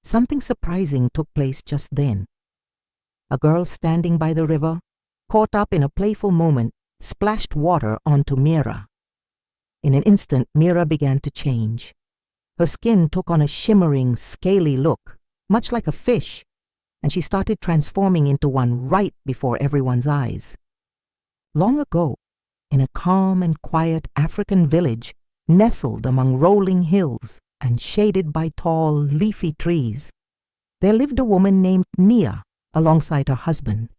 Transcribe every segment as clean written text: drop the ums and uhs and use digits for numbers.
something surprising took place just then. A girl standing by the river, caught up in a playful moment, splashed water onto Meera. In an instant, Meera began to change. Her skin took on a shimmering, scaly look, much like a fish, and she started transforming into one right before everyone's eyes. Long ago, in a calm and quiet African village, nestled among rolling hills and shaded by tall, leafy trees, there lived a woman named Nia alongside her husband.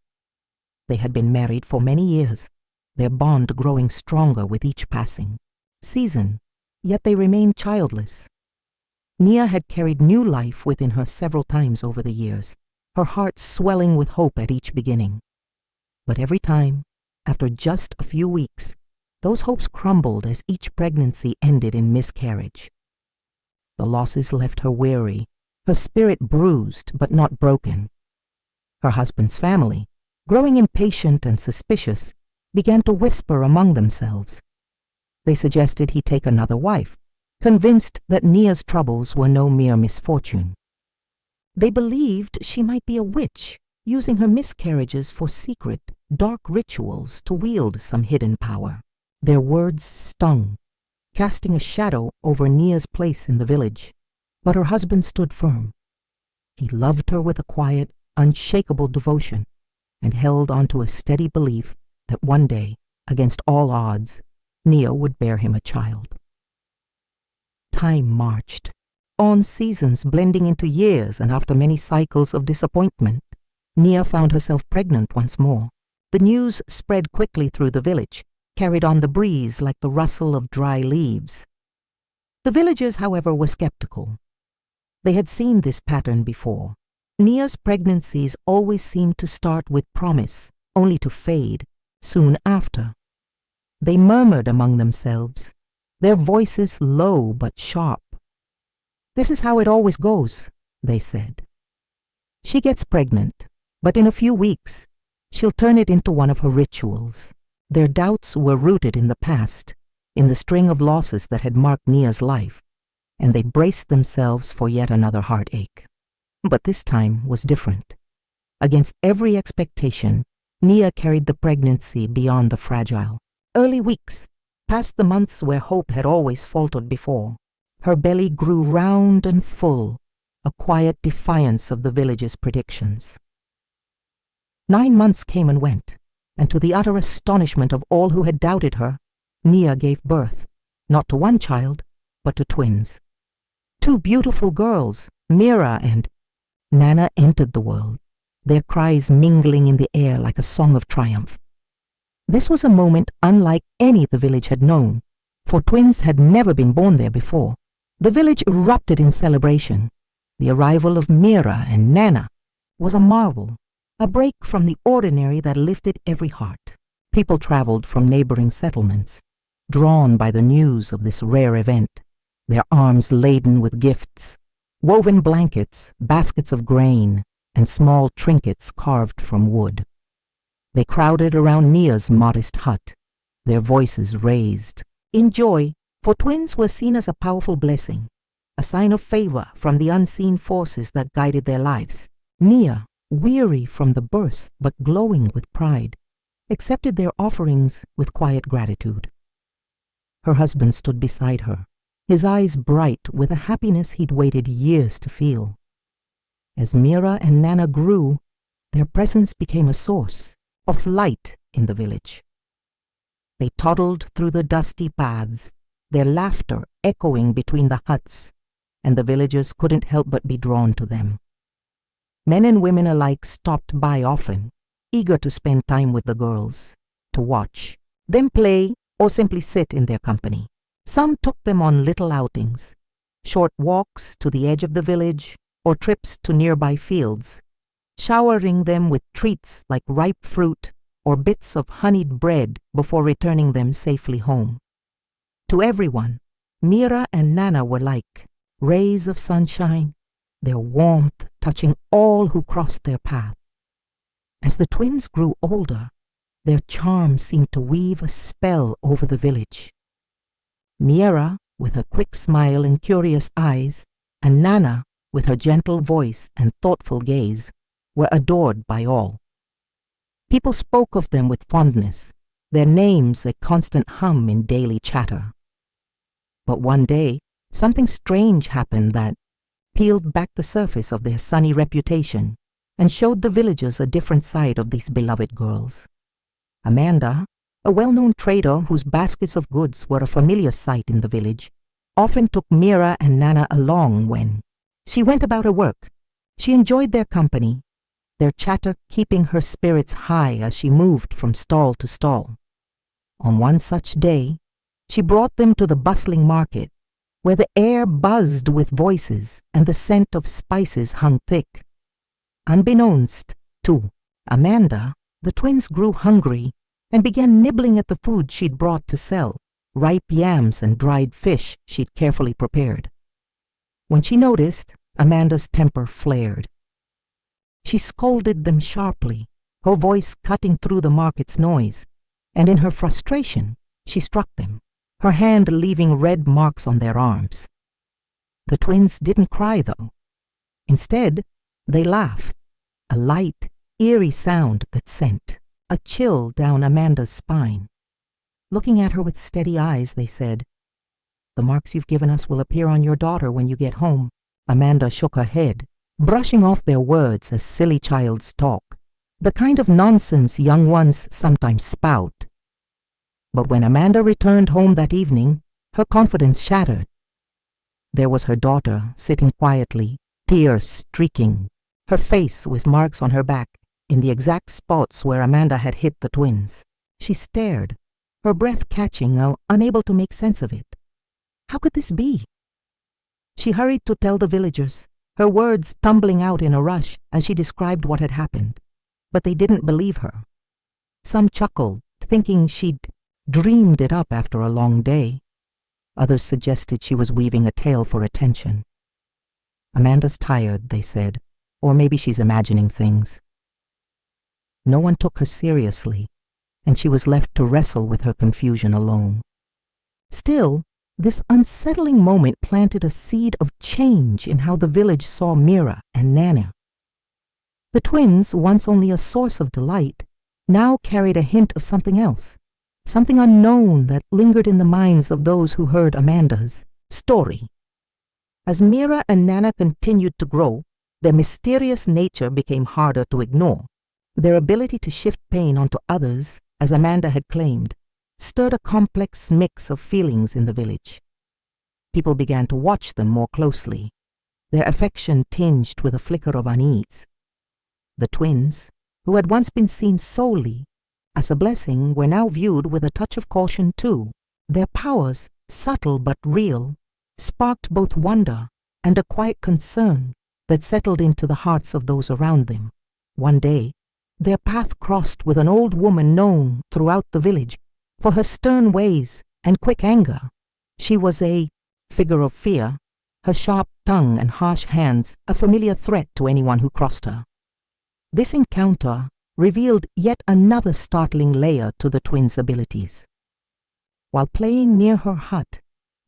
They had been married for many years, their bond growing stronger with each passing season, yet they remained childless. Nia had carried new life within her several times over the years, her heart swelling with hope at each beginning. But every time, after just a few weeks, those hopes crumbled as each pregnancy ended in miscarriage. The losses left her weary, her spirit bruised but not broken. Her husband's family, growing impatient and suspicious, began to whisper among themselves. They suggested he take another wife, convinced that Nia's troubles were no mere misfortune. They believed she might be a witch, using her miscarriages for secret, dark rituals to wield some hidden power. Their words stung, casting a shadow over Nia's place in the village, but her husband stood firm. He loved her with a quiet, unshakable devotion, and held on to a steady belief that one day, against all odds, Nia would bear him a child. Time marched, on seasons blending into years, and after many cycles of disappointment, Nia found herself pregnant once more. The news spread quickly through the village, carried on the breeze like the rustle of dry leaves. The villagers, however, were skeptical. They had seen this pattern before. Nia's pregnancies always seemed to start with promise, only to fade soon after. They murmured among themselves, their voices low but sharp. "This is how it always goes," they said. "She gets pregnant, but in a few weeks, she'll turn it into one of her rituals." Their doubts were rooted in the past, in the string of losses that had marked Nia's life, and they braced themselves for yet another heartache. But this time was different. Against every expectation, Nia carried the pregnancy beyond the fragile. Early weeks, past the months where hope had always faltered before, her belly grew round and full, a quiet defiance of the village's predictions. 9 months came and went, and to the utter astonishment of all who had doubted her, Nia gave birth, not to one child, but to twins. 2 beautiful girls, Meera and Nana, entered the world, their cries mingling in the air like a song of triumph. This was a moment unlike any the village had known, for twins had never been born there before. The village erupted in celebration. The arrival of Meera and Nana was a marvel, a break from the ordinary that lifted every heart. People traveled from neighboring settlements, drawn by the news of this rare event, their arms laden with gifts, woven blankets, baskets of grain, and small trinkets carved from wood. They crowded around Nia's modest hut, their voices raised in joy, for twins were seen as a powerful blessing, a sign of favor from the unseen forces that guided their lives. Nia, weary from the birth but glowing with pride, accepted their offerings with quiet gratitude. Her husband stood beside her, his eyes bright with a happiness he'd waited years to feel. As Meera and Nana grew, their presence became a source of light in the village. They toddled through the dusty paths, their laughter echoing between the huts, and the villagers couldn't help but be drawn to them. Men and women alike stopped by often, eager to spend time with the girls, to watch them play or simply sit in their company. Some took them on little outings, short walks to the edge of the village or trips to nearby fields, showering them with treats like ripe fruit or bits of honeyed bread before returning them safely home. To everyone, Meera and Nana were like rays of sunshine, their warmth touching all who crossed their path. As the twins grew older, their charm seemed to weave a spell over the village. Meera, with her quick smile and curious eyes, and Nana, with her gentle voice and thoughtful gaze, were adored by all. People spoke of them with fondness, their names a constant hum in daily chatter. But one day, something strange happened that peeled back the surface of their sunny reputation and showed the villagers a different side of these beloved girls. Amanda, a well-known trader whose baskets of goods were a familiar sight in the village, often took Meera and Nana along when she went about her work. She enjoyed their company, their chatter keeping her spirits high as she moved from stall to stall. On one such day, she brought them to the bustling market, where the air buzzed with voices and the scent of spices hung thick. Unbeknownst to Amanda, the twins grew hungry and began nibbling at the food she'd brought to sell, ripe yams and dried fish she'd carefully prepared. When she noticed, Amanda's temper flared. She scolded them sharply, her voice cutting through the market's noise, and in her frustration, she struck them, her hand leaving red marks on their arms. The twins didn't cry, though. Instead, they laughed, a light, eerie sound that sent a chill down Amanda's spine. Looking at her with steady eyes, they said, "The marks you've given us will appear on your daughter when you get home." Amanda shook her head, brushing off their words as silly child's talk, the kind of nonsense young ones sometimes spout. But when Amanda returned home that evening, her confidence shattered. There was her daughter sitting quietly, tears streaking, her face with marks on her back in the exact spots where Amanda had hit the twins. She stared, her breath catching, unable to make sense of it. How could this be? She hurried to tell the villagers, her words tumbling out in a rush as she described what had happened. But they didn't believe her. Some chuckled, thinking she'd dreamed it up after a long day. Others suggested she was weaving a tale for attention. "Amanda's tired," they said, "or maybe she's imagining things." No one took her seriously, and she was left to wrestle with her confusion alone. Still, this unsettling moment planted a seed of change in how the village saw Meera and Nana. The twins, once only a source of delight, now carried a hint of something else, something unknown that lingered in the minds of those who heard Amanda's story. As Meera and Nana continued to grow, their mysterious nature became harder to ignore. Their ability to shift pain onto others, as Amanda had claimed, stirred a complex mix of feelings in the village. People began to watch them more closely, their affection tinged with a flicker of unease. The twins, who had once been seen solely as a blessing, were now viewed with a touch of caution too. Their powers, subtle but real, sparked both wonder and a quiet concern that settled into the hearts of those around them. One day, their path crossed with an old woman known throughout the village for her stern ways and quick anger. She was a figure of fear, her sharp tongue and harsh hands a familiar threat to anyone who crossed her. This encounter revealed yet another startling layer to the twins' abilities. While playing near her hut,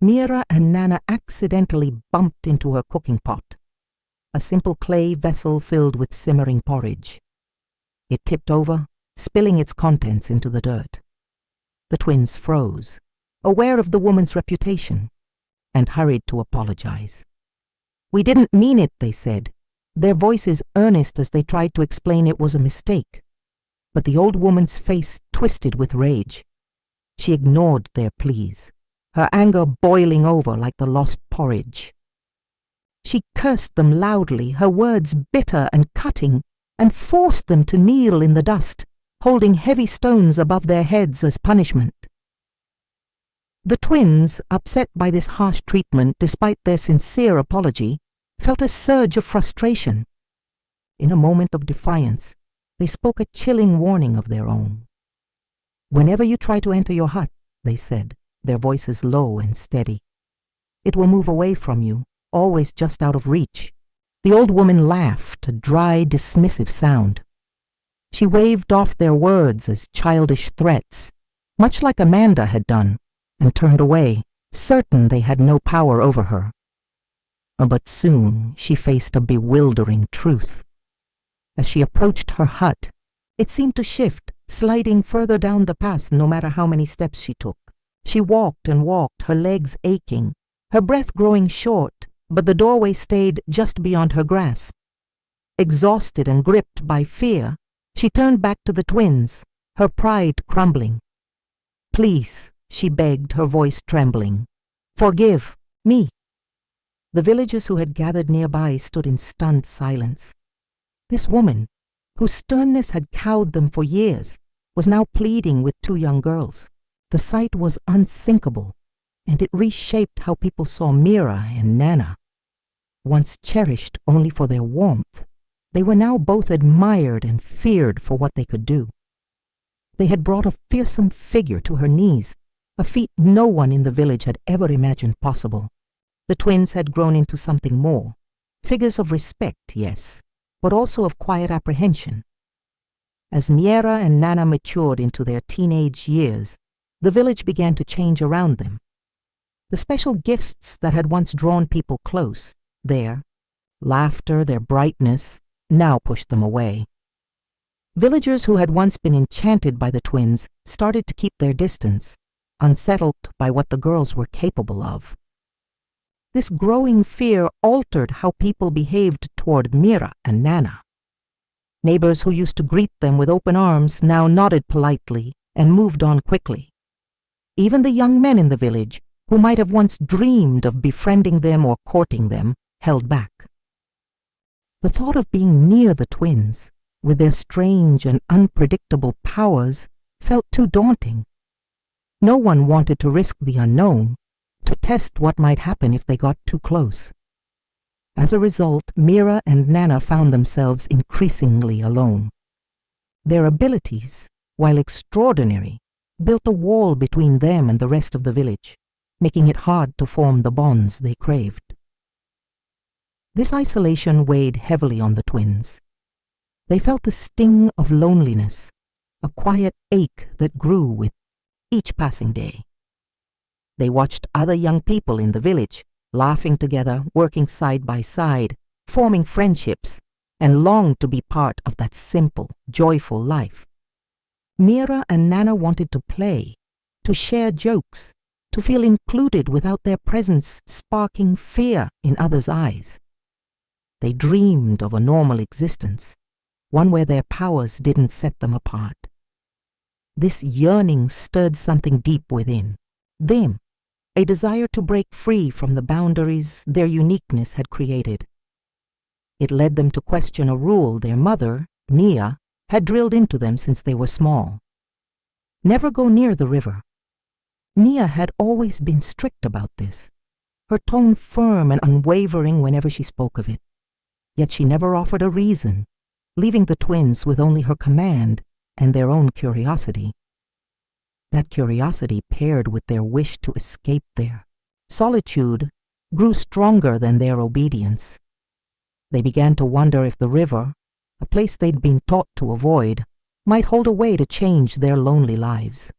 Meera and Nana accidentally bumped into her cooking pot, a simple clay vessel filled with simmering porridge. It tipped over, spilling its contents into the dirt. The twins froze, aware of the woman's reputation, and hurried to apologize. "We didn't mean it," they said, their voices earnest as they tried to explain it was a mistake. But the old woman's face twisted with rage. She ignored their pleas, her anger boiling over like the lost porridge. She cursed them loudly, her words bitter and cutting, and forced them to kneel in the dust, holding heavy stones above their heads as punishment. The twins, upset by this harsh treatment despite their sincere apology, felt a surge of frustration. In a moment of defiance, they spoke a chilling warning of their own. "Whenever you try to enter your hut," they said, their voices low and steady, "it will move away from you, always just out of reach." The old woman laughed, a dry, dismissive sound. She waved off their words as childish threats, much like Amanda had done, and turned away, certain they had no power over her. But soon she faced a bewildering truth. As she approached her hut, it seemed to shift, sliding further down the path no matter how many steps she took. She walked and walked, her legs aching, her breath growing short, but the doorway stayed just beyond her grasp. Exhausted and gripped by fear, she turned back to the twins, her pride crumbling. "Please," she begged, her voice trembling, "forgive me." The villagers who had gathered nearby stood in stunned silence. This woman, whose sternness had cowed them for years, was now pleading with two young girls. The sight was unthinkable, and it reshaped how people saw Meera and Nana. Once cherished only for their warmth, they were now both admired and feared for what they could do. They had brought a fearsome figure to her knees, a feat no one in the village had ever imagined possible. The twins had grown into something more, figures of respect, yes, but also of quiet apprehension. As Meera and Nana matured into their teenage years, the village began to change around them. The special gifts that had once drawn people close, their laughter, their brightness, now pushed them away. Villagers who had once been enchanted by the twins started to keep their distance, unsettled by what the girls were capable of. This growing fear altered how people behaved toward Meera and Nana. Neighbors who used to greet them with open arms now nodded politely and moved on quickly. Even the young men in the village, who might have once dreamed of befriending them or courting them, held back. The thought of being near the twins, with their strange and unpredictable powers, felt too daunting. No one wanted to risk the unknown, to test what might happen if they got too close. As a result, Meera and Nana found themselves increasingly alone. Their abilities, while extraordinary, built a wall between them and the rest of the village, making it hard to form the bonds they craved. This isolation weighed heavily on the twins. They felt the sting of loneliness, a quiet ache that grew with each passing day. They watched other young people in the village, laughing together, working side by side, forming friendships, and longed to be part of that simple, joyful life. Meera and Nana wanted to play, to share jokes, to feel included without their presence sparking fear in others' eyes. They dreamed of a normal existence, one where their powers didn't set them apart. This yearning stirred something deep within them, a desire to break free from the boundaries their uniqueness had created. It led them to question a rule their mother, Nia, had drilled into them since they were small. Never go near the river. Nia had always been strict about this, her tone firm and unwavering whenever she spoke of it. Yet she never offered a reason, leaving the twins with only her command and their own curiosity. That curiosity paired with their wish to escape there. Solitude grew stronger than their obedience. They began to wonder if the river, a place they'd been taught to avoid, might hold a way to change their lonely lives.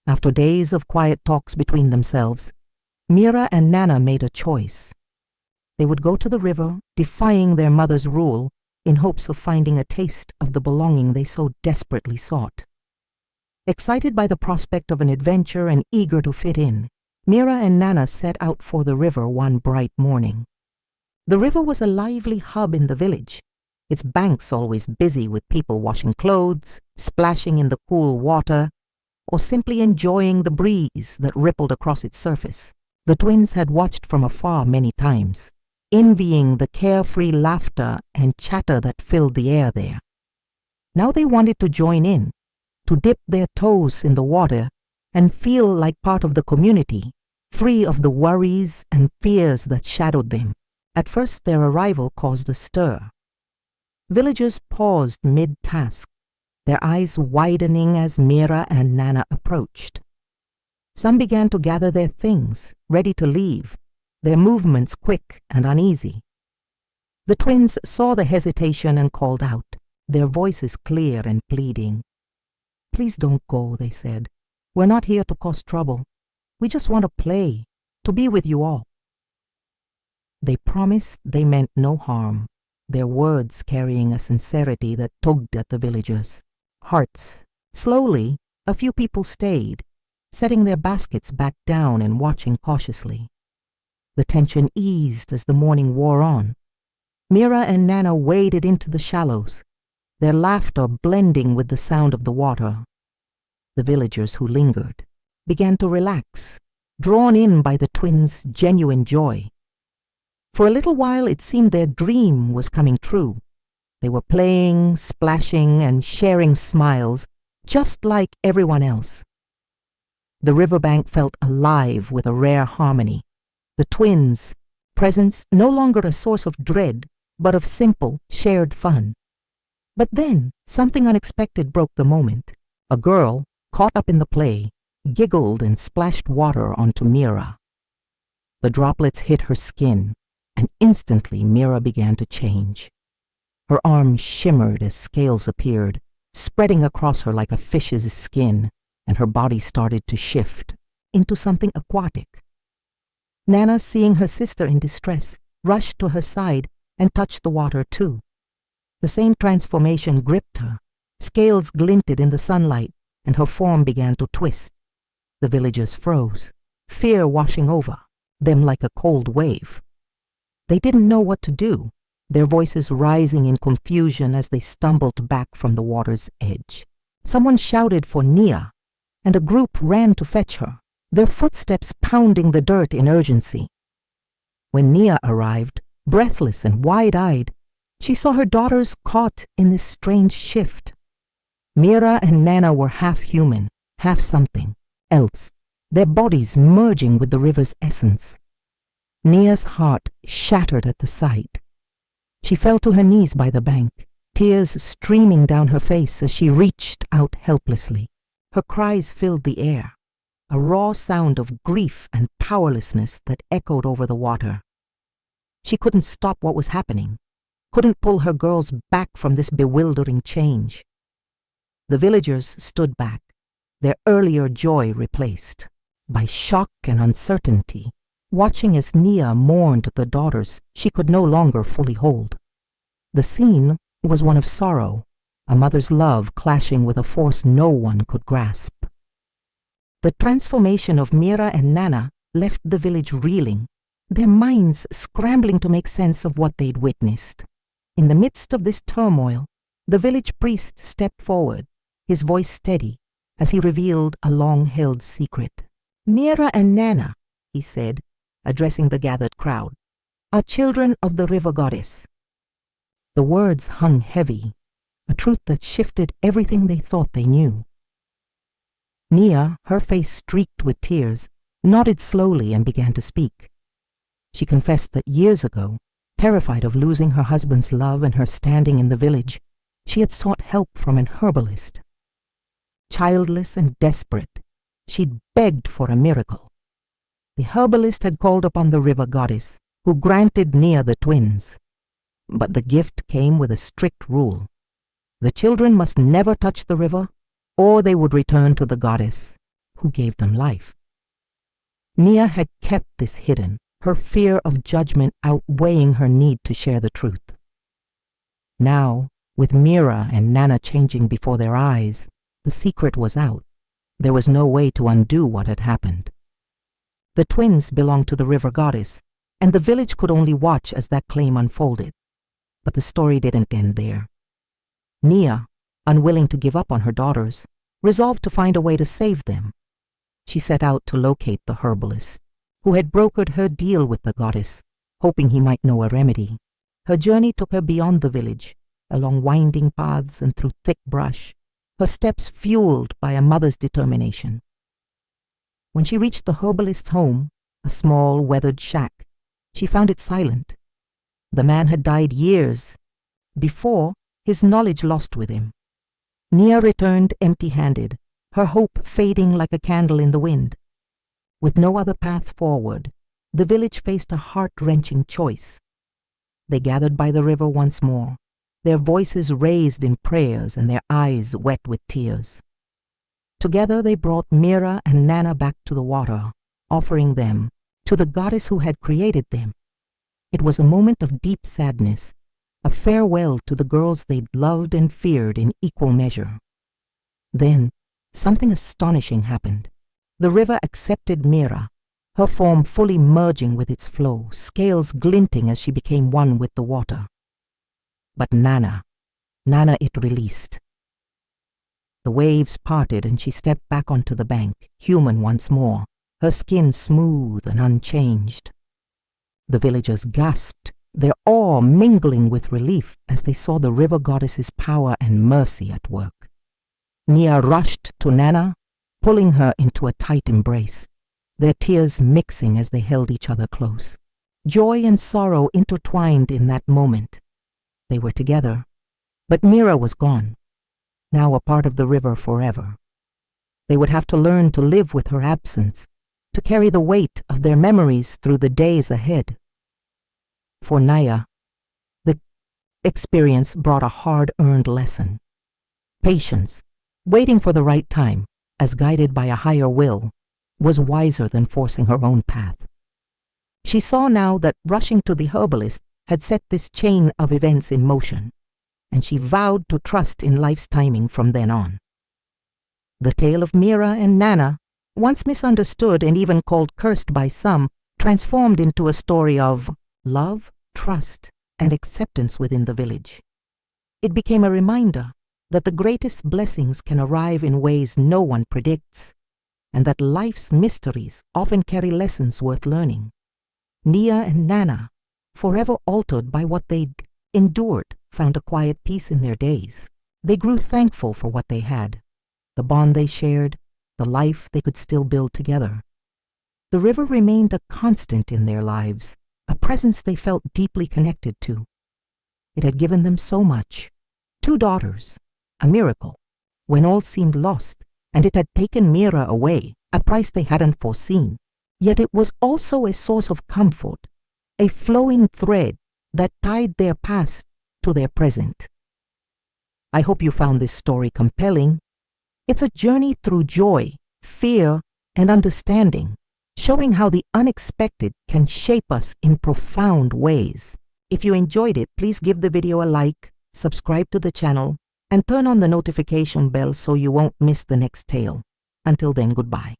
After days of quiet talks between themselves, Meera and Nana made a choice. They would go to the river, defying their mother's rule, in hopes of finding a taste of the belonging they so desperately sought. Excited by the prospect of an adventure and eager to fit in, Meera and Nana set out for the river one bright morning. The river was a lively hub in the village, its banks always busy with people washing clothes, splashing in the cool water, or simply enjoying the breeze that rippled across its surface. The twins had watched from afar many times, envying the carefree laughter and chatter that filled the air there. Now they wanted to join in, to dip their toes in the water and feel like part of the community, free of the worries and fears that shadowed them. At first their arrival caused a stir. Villagers paused mid-task, their eyes widening as Meera and Nana approached. Some began to gather their things, ready to leave, their movements quick and uneasy. The twins saw the hesitation and called out, their voices clear and pleading. "Please don't go," they said. "We're not here to cause trouble. We just want to play, to be with you all." They promised they meant no harm, their words carrying a sincerity that tugged at the villagers' hearts. Slowly, a few people stayed, setting their baskets back down and watching cautiously. The tension eased as the morning wore on. Meera and Nana waded into the shallows, their laughter blending with the sound of the water. The villagers who lingered began to relax, drawn in by the twins' genuine joy. For a little while it seemed their dream was coming true. They were playing, splashing, and sharing smiles, just like everyone else. The riverbank felt alive with a rare harmony. The twins' presence no longer a source of dread, but of simple, shared fun. But then, something unexpected broke the moment. A girl, caught up in the play, giggled and splashed water onto Meera. The droplets hit her skin, and instantly Meera began to change. Her arms shimmered as scales appeared, spreading across her like a fish's skin, and her body started to shift into something aquatic. Nana, seeing her sister in distress, rushed to her side and touched the water too. The same transformation gripped her. Scales glinted in the sunlight, and her form began to twist. The villagers froze, fear washing over them like a cold wave. They didn't know what to do, their voices rising in confusion as they stumbled back from the water's edge. Someone shouted for Nia, and a group ran to fetch her, their footsteps pounding the dirt in urgency. When Nia arrived, breathless and wide-eyed, she saw her daughters caught in this strange shift. Meera and Nana were half human, half something else, their bodies merging with the river's essence. Nia's heart shattered at the sight. She fell to her knees by the bank, tears streaming down her face as she reached out helplessly. Her cries filled the air, a raw sound of grief and powerlessness that echoed over the water. She couldn't stop what was happening, couldn't pull her girls back from this bewildering change. The villagers stood back, their earlier joy replaced by shock and uncertainty, watching as Nia mourned the daughters she could no longer fully hold. The scene was one of sorrow, a mother's love clashing with a force no one could grasp. The transformation of Meera and Nana left the village reeling, their minds scrambling to make sense of what they'd witnessed. In the midst of this turmoil, the village priest stepped forward, his voice steady, as he revealed a long-held secret. "Meera and Nana," he said, addressing the gathered crowd, "are children of the river goddess." The words hung heavy, a truth that shifted everything they thought they knew. Nia, her face streaked with tears, nodded slowly and began to speak. She confessed that years ago, terrified of losing her husband's love and her standing in the village, she had sought help from an herbalist. Childless and desperate, she'd begged for a miracle. The herbalist had called upon the river goddess, who granted Nia the twins. But the gift came with a strict rule. The children must never touch the river, or they would return to the goddess, who gave them life. Nia had kept this hidden, her fear of judgment outweighing her need to share the truth. Now, with Meera and Nana changing before their eyes, the secret was out. There was no way to undo what had happened. The twins belonged to the river goddess, and the village could only watch as that claim unfolded. But the story didn't end there. Nia, unwilling to give up on her daughters, resolved to find a way to save them. She set out to locate the herbalist, who had brokered her deal with the goddess, hoping he might know a remedy. Her journey took her beyond the village, along winding paths and through thick brush, her steps fueled by a mother's determination. When she reached the herbalist's home, a small, weathered shack, she found it silent. The man had died years before, his knowledge lost with him. Nia returned empty-handed, her hope fading like a candle in the wind. With no other path forward, the village faced a heart-wrenching choice. They gathered by the river once more, their voices raised in prayers and their eyes wet with tears. Together they brought Meera and Nana back to the water, offering them to the goddess who had created them. It was a moment of deep sadness, a farewell to the girls they'd loved and feared in equal measure. Then, something astonishing happened. The river accepted Meera, her form fully merging with its flow, scales glinting as she became one with the water. But Nana it released. The waves parted and she stepped back onto the bank, human once more, her skin smooth and unchanged. The villagers gasped, their awe mingling with relief as they saw the river goddess's power and mercy at work. Nia rushed to Nana, pulling her into a tight embrace, their tears mixing as they held each other close. Joy and sorrow intertwined in that moment. They were together, but Meera was gone, now a part of the river forever. They would have to learn to live with her absence, to carry the weight of their memories through the days ahead. For Naya, the experience brought a hard-earned lesson. Patience, waiting for the right time, as guided by a higher will, was wiser than forcing her own path. She saw now that rushing to the herbalist had set this chain of events in motion, and she vowed to trust in life's timing from then on. The tale of Meera and Nana, once misunderstood and even called cursed by some, transformed into a story of love, trust, and acceptance within the village. It became a reminder that the greatest blessings can arrive in ways no one predicts, and that life's mysteries often carry lessons worth learning. Nia and Nana, forever altered by what they'd endured, found a quiet peace in their days. They grew thankful for what they had, the bond they shared, the life they could still build together. The river remained a constant in their lives, a presence they felt deeply connected to. It had given them so much. 2 daughters, a miracle, when all seemed lost, and it had taken Meera away, a price they hadn't foreseen. Yet it was also a source of comfort, a flowing thread that tied their past to their present. I hope you found this story compelling. It's a journey through joy, fear, and understanding, showing how the unexpected can shape us in profound ways. If you enjoyed it, please give the video a like, subscribe to the channel, and turn on the notification bell so you won't miss the next tale. Until then, goodbye.